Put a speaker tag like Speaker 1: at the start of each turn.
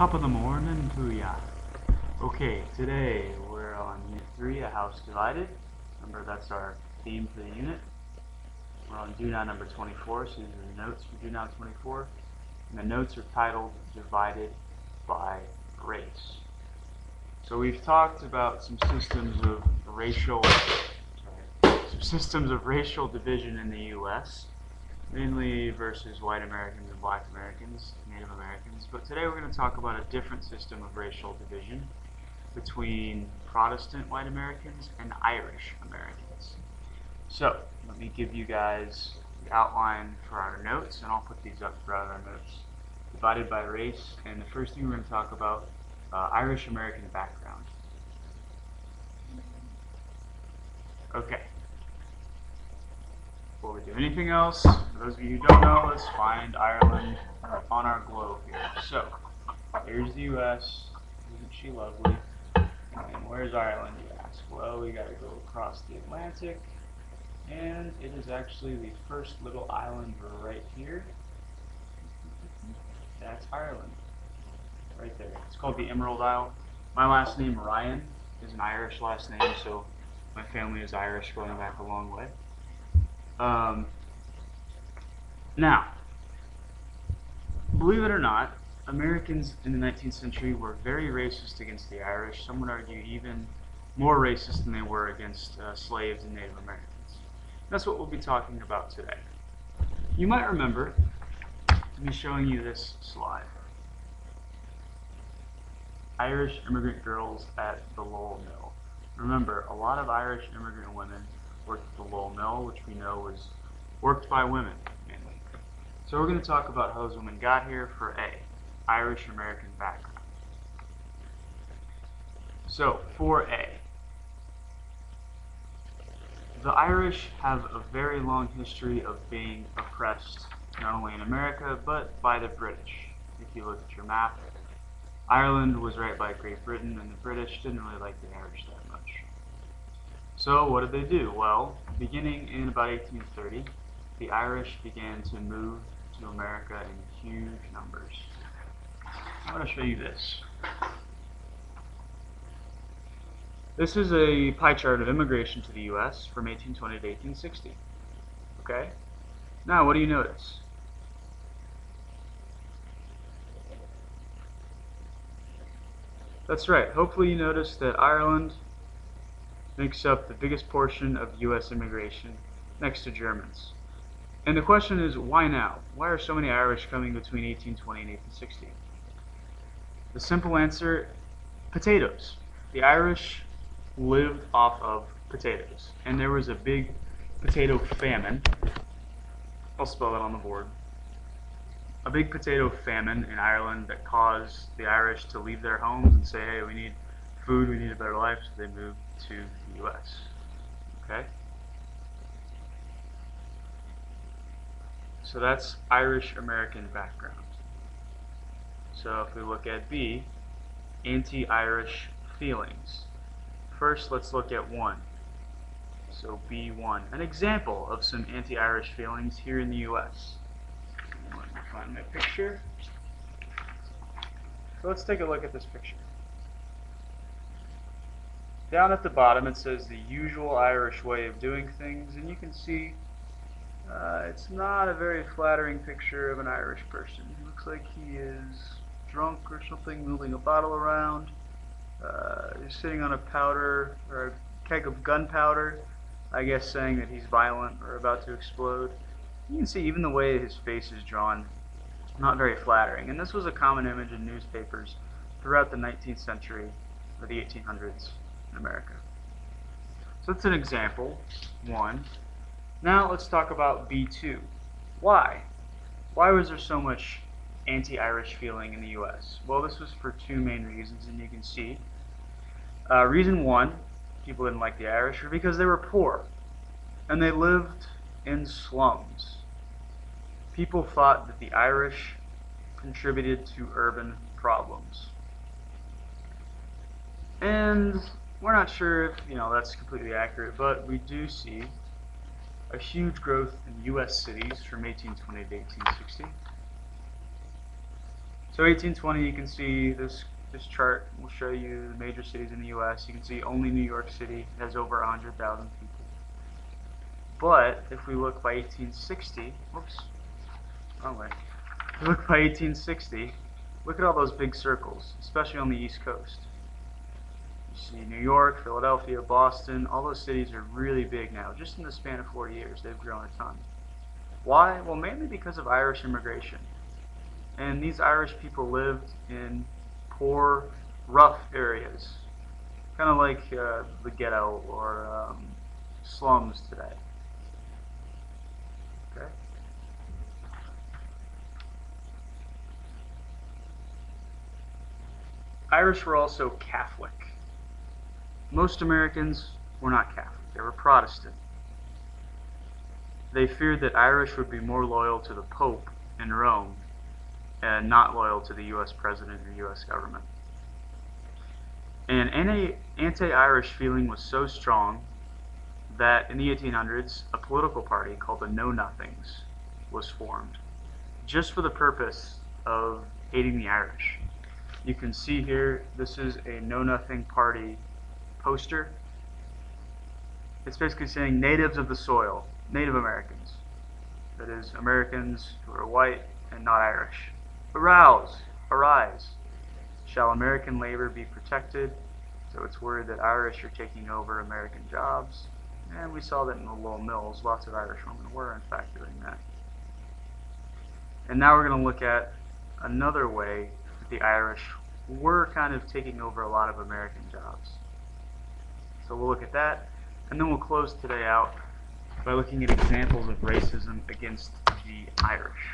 Speaker 1: Top of the morning to ya. Okay, today we're on Unit 3, A House Divided. Remember, that's our theme for the unit. We're on Do Now number 24, so these are the notes for Do Now 24. And the notes are titled Divided by Race. So we've talked about some systems of racial division in the U.S., mainly versus white Americans and black Americans, Native Americans. But today we're going to talk about a different system of racial division between Protestant white Americans and Irish Americans. So let me give you guys the outline for our notes, and I'll put these up throughout our notes. Divided by race, and the first thing we're going to talk about, Irish American background. Okay. Before we do anything else, for those of you who don't know, let's find Ireland on our globe here. So, here's the U.S. Isn't she lovely? And where's Ireland, you ask? Well, we gotta go across the Atlantic, and it is actually the first little island right here. That's Ireland, right there. It's called the Emerald Isle. My last name, Ryan, is an Irish last name, so my family is Irish going back a long way. Now, believe it or not, Americans in the 19th century were very racist against the Irish. Some would argue even more racist than they were against slaves and Native Americans. That's what we'll be talking about today. You might remember me showing you this slide. Irish immigrant girls at the Lowell Mill. Remember, a lot of Irish immigrant women worked at the Lowell Mill, which we know was worked by women mainly. So we're going to talk about how those women got here for A, Irish American background. So for A, the Irish have a very long history of being oppressed, not only in America, but by the British. If you look at your map, Ireland was right by Great Britain, and the British didn't really like the Irish that much. So what did they do? Well, beginning in about 1830, the Irish began to move to America in huge numbers. I'm going to show you this. This is a pie chart of immigration to the U.S. from 1820 to 1860. Okay? Now, what do you notice? That's right. Hopefully you notice that Ireland makes up the biggest portion of U.S. immigration next to Germans. And the question is, why now? Why are so many Irish coming between 1820 and 1860? The simple answer, potatoes. The Irish lived off of potatoes. And there was a big potato famine. I'll spell that on the board. A big potato famine in Ireland that caused the Irish to leave their homes and say, hey, we need food, we need a better life, so they moved to the U.S. Okay? So that's Irish American background. So if we look at B, anti-Irish feelings. First, let's look at 1. So B1, an example of some anti-Irish feelings here in the U.S. Let me find my picture. So let's take a look at this picture. Down at the bottom it says the usual Irish way of doing things, and you can see it's not a very flattering picture of an Irish person. He looks like he is drunk or something, moving a bottle around. He's sitting on a powder or a keg of gunpowder, I guess saying that he's violent or about to explode. You can see even the way his face is drawn, not very flattering. And this was a common image in newspapers throughout the 19th century or the 1800s in America. So that's an example, 1. Now let's talk about B2. Why? Why was there so much anti-Irish feeling in the U.S.? Well, this was for 2 main reasons, and you can see. Reason 1, people didn't like the Irish, were because they were poor, and they lived in slums. People thought that the Irish contributed to urban problems. And we're not sure if that's completely accurate, but we do see a huge growth in U.S. cities from 1820 to 1860. So 1820, you can see this chart will show you the major cities in the U.S. You can see only New York City has over 100,000 people. But if we look by 1860, whoops, wrong way. If we look by 1860, look at all those big circles, especially on the East Coast. You see New York, Philadelphia, Boston, all those cities are really big now. Just in the span of 40 years, they've grown a ton. Why? Well, mainly because of Irish immigration. And these Irish people lived in poor, rough areas, kind of like the ghetto or slums today. Okay. Irish were also Catholic. Most Americans were not Catholic, they were Protestant. They feared that Irish would be more loyal to the Pope in Rome and not loyal to the US president or US government. And anti-Irish feeling was so strong that in the 1800s, a political party called the Know Nothings was formed, just for the purpose of hating the Irish. You can see here, this is a Know Nothing party poster. It's basically saying natives of the soil, Native Americans. That is, Americans who are white and not Irish. Arouse, arise. Shall American labor be protected? So it's worried that Irish are taking over American jobs. And we saw that in the Lowell Mills. Lots of Irish women were, in fact, doing that. And now we're going to look at another way that the Irish were kind of taking over a lot of American jobs. So we'll look at that, and then we'll close today out by looking at examples of racism against the Irish.